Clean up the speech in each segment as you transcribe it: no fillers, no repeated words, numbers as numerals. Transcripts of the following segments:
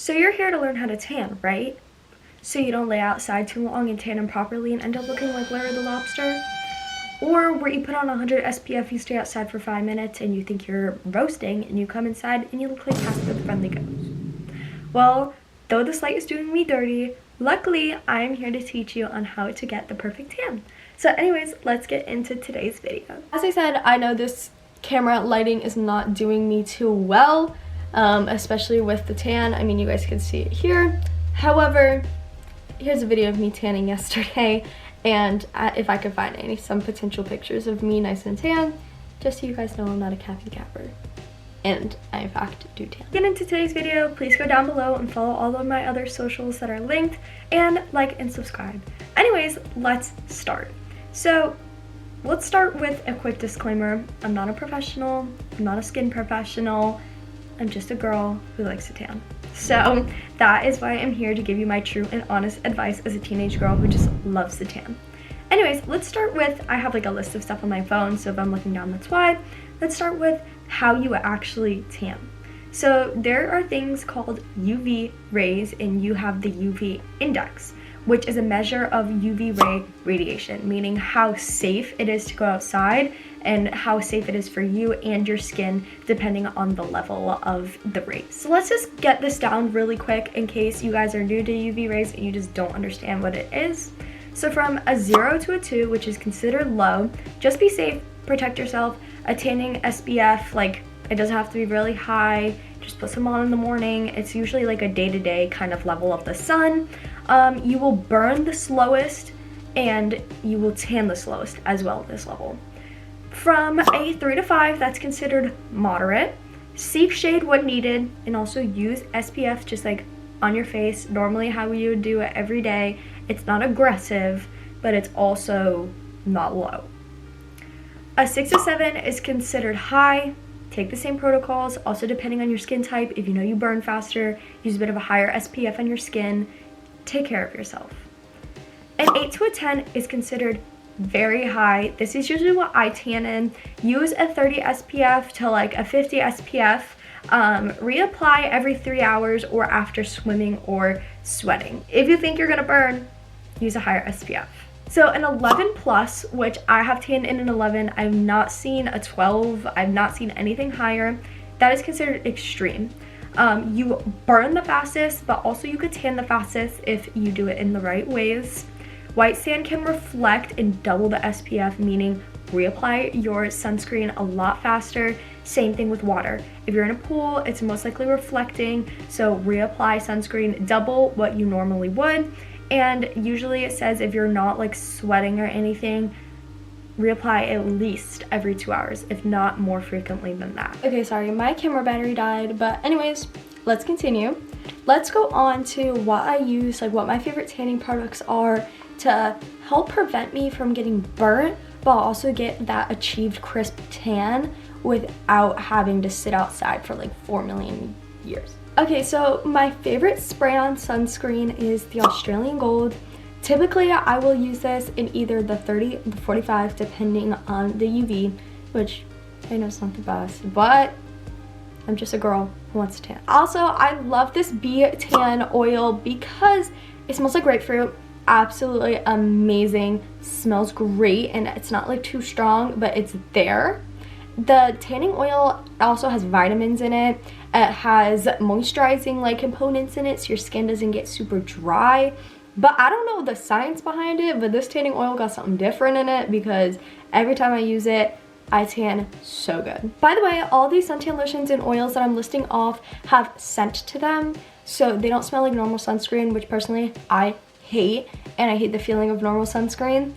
So you're here to learn how to tan, right? So you don't lay outside too long and tan improperly and end up looking like Larry the Lobster? Or where you put on 100 SPF, you stay outside for 5 minutes and you think you're roasting and you come inside and you look like Casper the Friendly Ghost? Well, though this light is doing me dirty, luckily I am here to teach you on how to get the perfect tan. So anyways, let's get into today's video. As I said, I know this camera lighting is not doing me too well, especially with the tan. I mean, you guys can see it here. However, here's a video of me tanning yesterday, and if I could find some potential pictures of me nice and tan, just so you guys know I'm not a Kathy Capper. And I in fact do tan. Get into today's video, please go down below and follow all of my other socials that are linked, and like and subscribe. Anyways, let's start. So let's start with a quick disclaimer. I'm not a professional, I'm not a skin professional, I'm just a girl who likes to tan. So that is why I'm here to give you my true and honest advice as a teenage girl who just loves to tan. Anyways, let's start with, I have like a list of stuff on my phone, so if I'm looking down, that's why. Let's start with how you actually tan. So there are things called UV rays, and you have the UV index, which is a measure of UV ray radiation, meaning how safe it is to go outside and how safe it is for you and your skin depending on the level of the rays. So let's just get this down really quick in case you guys are new to UV rays and you just don't understand what it is. So from a 0 to a 2, which is considered low, just be safe, protect yourself. A tanning SPF, like, it doesn't have to be really high, just put some on in the morning. It's usually like a day-to-day kind of level of the sun. You will burn the slowest and you will tan the slowest as well at this level. From a 3 to 5, that's considered moderate. Seek shade when needed, and also use SPF just like on your face, normally how you would do it every day. It's not aggressive, but it's also not low. A 6 to 7 is considered high. Take the same protocols, also depending on your skin type. If you know you burn faster, use a bit of a higher SPF on your skin. Take care of yourself. An 8 to a 10 is considered very high. This is usually what I tan in. Use a 30 SPF to like a 50 SPF. Reapply every 3 hours or after swimming or sweating. If you think you're gonna burn, use a higher SPF. So an 11 plus, which I have tanned in an 11, I've not seen a 12, I've not seen anything higher. That is considered extreme. You burn the fastest, but also you could tan the fastest if you do it in the right ways. White sand can reflect and double the SPF, meaning reapply your sunscreen a lot faster. Same thing with water. If you're in a pool, it's most likely reflecting, so reapply sunscreen double what you normally would. And usually it says if you're not like sweating or anything, reapply at least every 2 hours, if not more frequently than that. Okay, sorry, my camera battery died, but anyways, let's continue. Let's go on to what I use, like what my favorite tanning products are to help prevent me from getting burnt, but also get that achieved crisp tan without having to sit outside for like 4 million years. Okay, so my favorite spray-on sunscreen is the Australian Gold. Typically, I will use this in either the 30 or the 45, depending on the UV, which I know is not the best, but I'm just a girl who wants to tan. Also, I love this bee tan oil because it smells like grapefruit. Absolutely amazing, smells great, and it's not like too strong, but it's there. The tanning oil also has vitamins in it. It has moisturizing like components in it, so your skin doesn't get super dry. But I don't know the science behind it, but this tanning oil got something different in it because every time I use it, I tan so good. By the way, all these suntan lotions and oils that I'm listing off have scent to them, so they don't smell like normal sunscreen, which personally I hate, and I hate the feeling of normal sunscreen.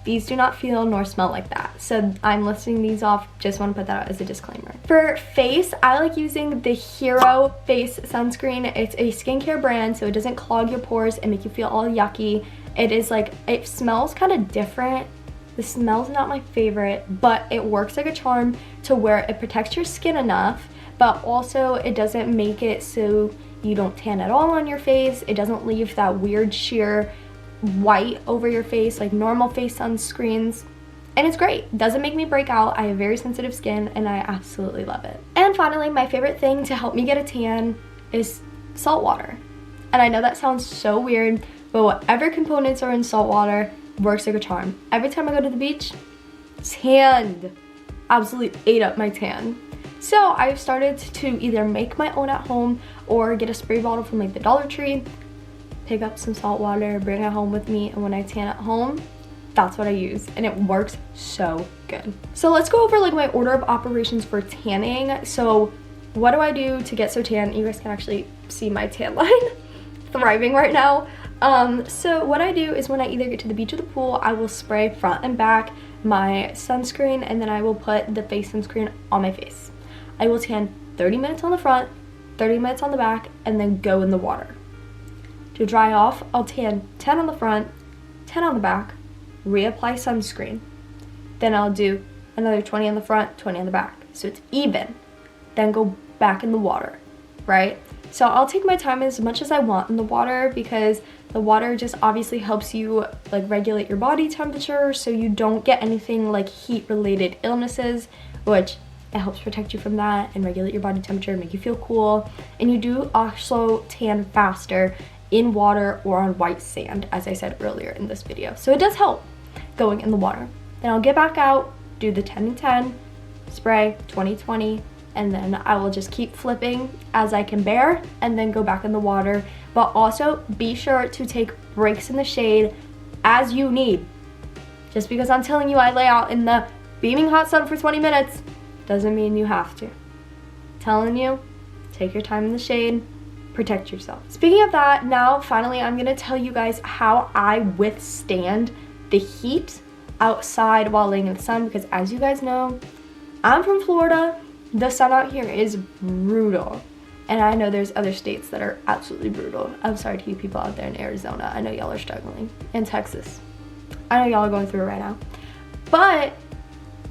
These do not feel nor smell like that, so I'm listing these off. Just want to put that out as a disclaimer. For face, I like using the Hero face sunscreen. It's a skincare brand, so it doesn't clog your pores and make you feel all yucky. It is like, it smells kind of different. The smell's not my favorite, but it works like a charm to where it protects your skin enough, but also it doesn't make it so you don't tan at all on your face. It doesn't leave that weird sheer white over your face like normal face sunscreens, and it's great. Doesn't make me break out. I have very sensitive skin and I absolutely love it. And finally, my favorite thing to help me get a tan is salt water. And I know that sounds so weird, but whatever components are in salt water works like a charm. Every time I go to the beach, tanned. Absolutely ate up my tan. So I've started to either make my own at home or get a spray bottle from like the Dollar Tree, pick up some salt water, bring it home with me, and when I tan at home, that's what I use, and it works so good. So let's go over like my order of operations for tanning. So what do I do to get so tan? You guys can actually see my tan line thriving right now. So what I do is when I either get to the beach or the pool, I will spray front and back my sunscreen, and then I will put the face sunscreen on my face. I will tan 30 minutes on the front, 30 minutes on the back, and then go in the water. To dry off, I'll tan 10 on the front, 10 on the back, reapply sunscreen. Then I'll do another 20 on the front, 20 on the back, so it's even. Then go back in the water, right? So I'll take my time as much as I want in the water, because the water just obviously helps you like regulate your body temperature so you don't get anything like heat related illnesses, which it helps protect you from that and regulate your body temperature, make you feel cool. And you do also tan faster in water or on white sand, as I said earlier in this video. So it does help going in the water. Then I'll get back out, do the 10 and 10, spray 20-20, and then I will just keep flipping as I can bear and then go back in the water. But also be sure to take breaks in the shade as you need. Just because I'm telling you I lay out in the beaming hot sun for 20 minutes doesn't mean you have to. Telling you, take your time in the shade, protect yourself. Speaking of that, now finally I'm gonna tell you guys how I withstand the heat outside while laying in the sun, because as you guys know, I'm from Florida. The sun out here is brutal. And I know there's other states that are absolutely brutal. I'm sorry to you people out there in Arizona. I know y'all are struggling. In Texas. I know y'all are going through it right now. But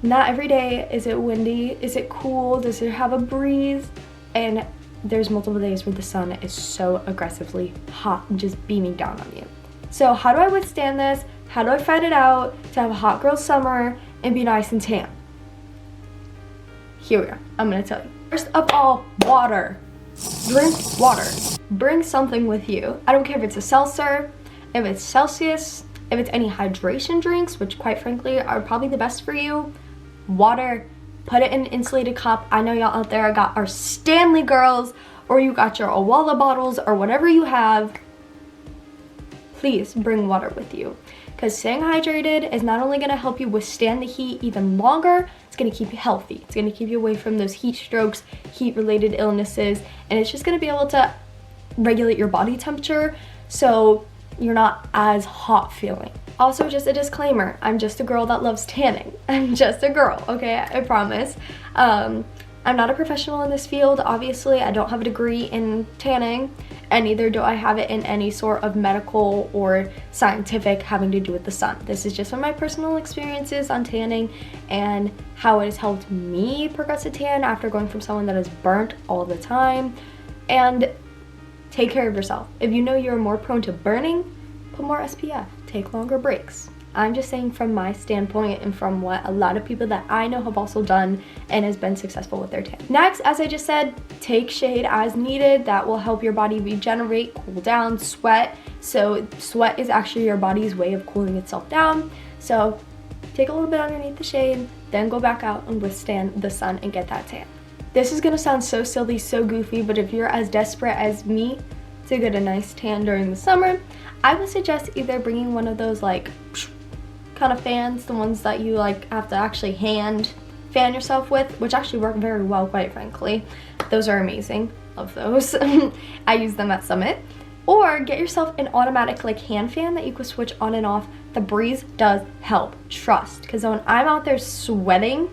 not every day is it windy. Is it cool? Does it have a breeze? And there's multiple days where the sun is so aggressively hot and just beaming down on you. So how do I withstand this? How do I fight it out to have a hot girl summer and be nice and tan? Here we are. I'm gonna tell you. First of all, water. Drink water. Bring something with you. I don't care if it's a seltzer, if it's Celsius, if it's any hydration drinks, which quite frankly are probably the best for you. Water. Put it in an insulated cup. I know y'all out there got our Stanley girls, or you got your Owala bottles, or whatever you have. Please bring water with you, because staying hydrated is not only going to help you withstand the heat even longer, it's going to keep you healthy. It's going to keep you away from those heat strokes, heat related illnesses, and it's just going to be able to regulate your body temperature so you're not as hot feeling. Also, just a disclaimer, I'm just a girl that loves tanning. I'm just a girl, okay? I promise. I'm not a professional in this field. Obviously, I don't have a degree in tanning, and neither do I have it in any sort of medical or scientific having to do with the sun. This is just from my personal experiences on tanning and how it has helped me progress a tan after going from someone that is burnt all the time. And take care of yourself. If you know you're more prone to burning, put more SPF, take longer breaks. I'm just saying from my standpoint and from what a lot of people that I know have also done and has been successful with their tan. Next, as I just said, take shade as needed. That will help your body regenerate, cool down, sweat. So sweat is actually your body's way of cooling itself down. So take a little bit underneath the shade, then go back out and withstand the sun and get that tan. This is gonna sound so silly, so goofy, but if you're as desperate as me to get a nice tan during the summer, I would suggest either bringing one of those like kind of fans, the ones that you like have to actually hand fan yourself with, which actually work very well, quite frankly. Those are amazing. Love those. I use them at Summit. Or get yourself an automatic like hand fan that you can switch on and off. The breeze does help, trust, because when I'm out there sweating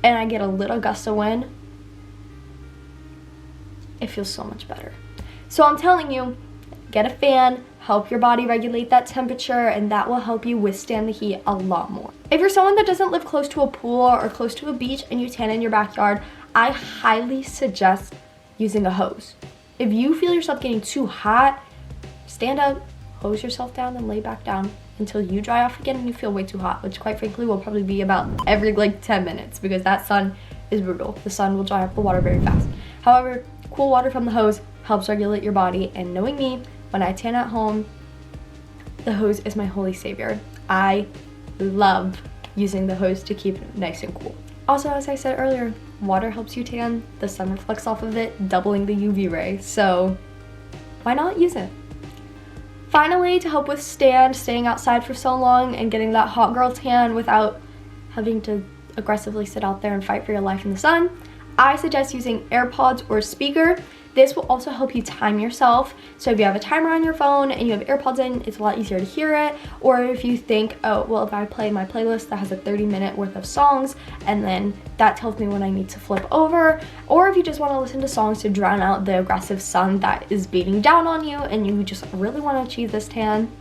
and I get a little gust of wind, it feels so much better. So I'm telling you, get a fan, help your body regulate that temperature, and that will help you withstand the heat a lot more. If you're someone that doesn't live close to a pool or close to a beach and you tan in your backyard, I highly suggest using a hose. If you feel yourself getting too hot, stand up, hose yourself down, and lay back down until you dry off again and you feel way too hot, which quite frankly will probably be about every like 10 minutes because that sun is brutal. The sun will dry up the water very fast. However, cool water from the hose helps regulate your body, and knowing me, when I tan at home, the hose is my holy savior. I love using the hose to keep it nice and cool. Also, as I said earlier, water helps you tan, the sun reflects off of it, doubling the UV ray, so why not use it? Finally, to help withstand staying outside for so long and getting that hot girl tan without having to aggressively sit out there and fight for your life in the sun, I suggest using AirPods or speaker. This will also help you time yourself. So if you have a timer on your phone and you have AirPods in, it's a lot easier to hear it. Or if you think, oh, well, if I play my playlist that has a 30-minute worth of songs, and then that tells me when I need to flip over. Or if you just want to listen to songs to drown out the aggressive sun that is beating down on you and you just really want to achieve this tan,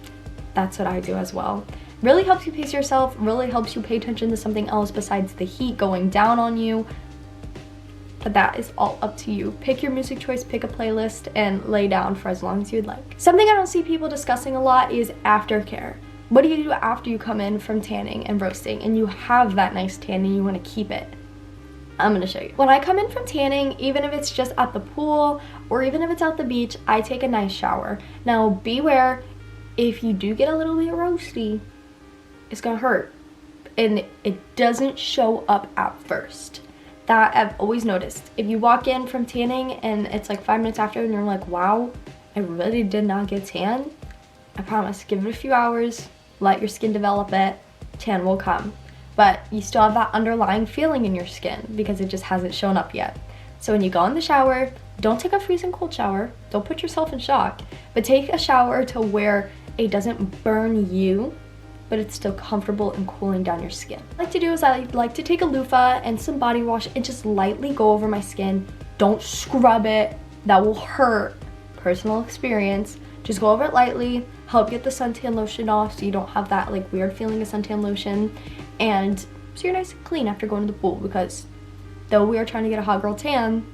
that's what I do as well. Really helps you pace yourself, really helps you pay attention to something else besides the heat going down on you. But that is all up to you. Pick your music choice, pick a playlist, and lay down for as long as you'd like. Something I don't see people discussing a lot is aftercare. What do you do after you come in from tanning and roasting and you have that nice tan and you want to keep it? I'm gonna show you. When I come in from tanning, even if it's just at the pool or even if it's at the beach, I take a nice shower. Now beware, if you do get a little bit roasty, it's gonna hurt. And it doesn't show up at first. That I've always noticed. If you walk in from tanning and it's like 5 minutes after and you're like, wow, I really did not get tan, I promise, give it a few hours, let your skin develop it, tan will come. But you still have that underlying feeling in your skin because it just hasn't shown up yet. So when you go in the shower, don't take a freezing cold shower, don't put yourself in shock, but take a shower to where it doesn't burn you, but it's still comfortable and cooling down your skin. What I like to do is I like to take a loofah and some body wash and just lightly go over my skin. Don't scrub it, that will hurt. Personal experience. Just go over it lightly, help get the suntan lotion off so you don't have that like weird feeling of suntan lotion, and so you're nice and clean after going to the pool, because though we are trying to get a hot girl tan,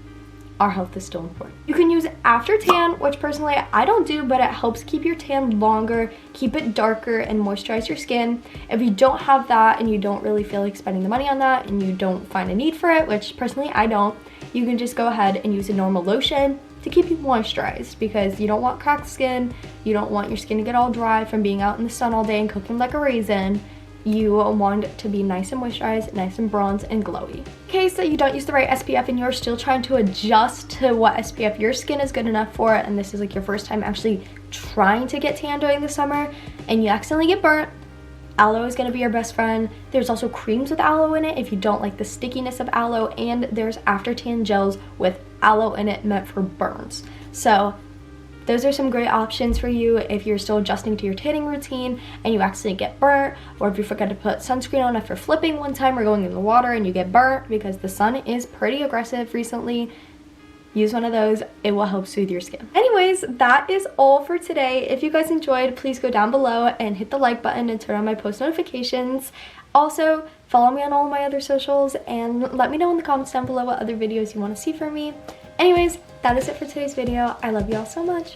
our health is still important. You can use after tan, which personally I don't do, but it helps keep your tan longer, keep it darker, and moisturize your skin. If you don't have that and you don't really feel like spending the money on that and you don't find a need for it, which personally I don't, you can just go ahead and use a normal lotion to keep you moisturized, because you don't want cracked skin, you don't want your skin to get all dry from being out in the sun all day and cooking like a raisin. You want it to be nice and moisturized, nice and bronzed and glowy. In case that you don't use the right SPF and you're still trying to adjust to what SPF your skin is good enough for, and this is like your first time actually trying to get tan during the summer and you accidentally get burnt, aloe is going to be your best friend. There's also creams with aloe in it if you don't like the stickiness of aloe, and there's after tan gels with aloe in it meant for burns. So those are some great options for you if you're still adjusting to your tanning routine and you accidentally get burnt, or if you forget to put sunscreen on after flipping one time or going in the water and you get burnt because the sun is pretty aggressive recently. Use one of those, it will help soothe your skin. Anyways, that is all for today. If you guys enjoyed, please go down below and hit the like button and turn on my post notifications. Also, follow me on all my other socials and let me know in the comments down below what other videos you want to see from me. Anyways, that is it for today's video. I love you all so much.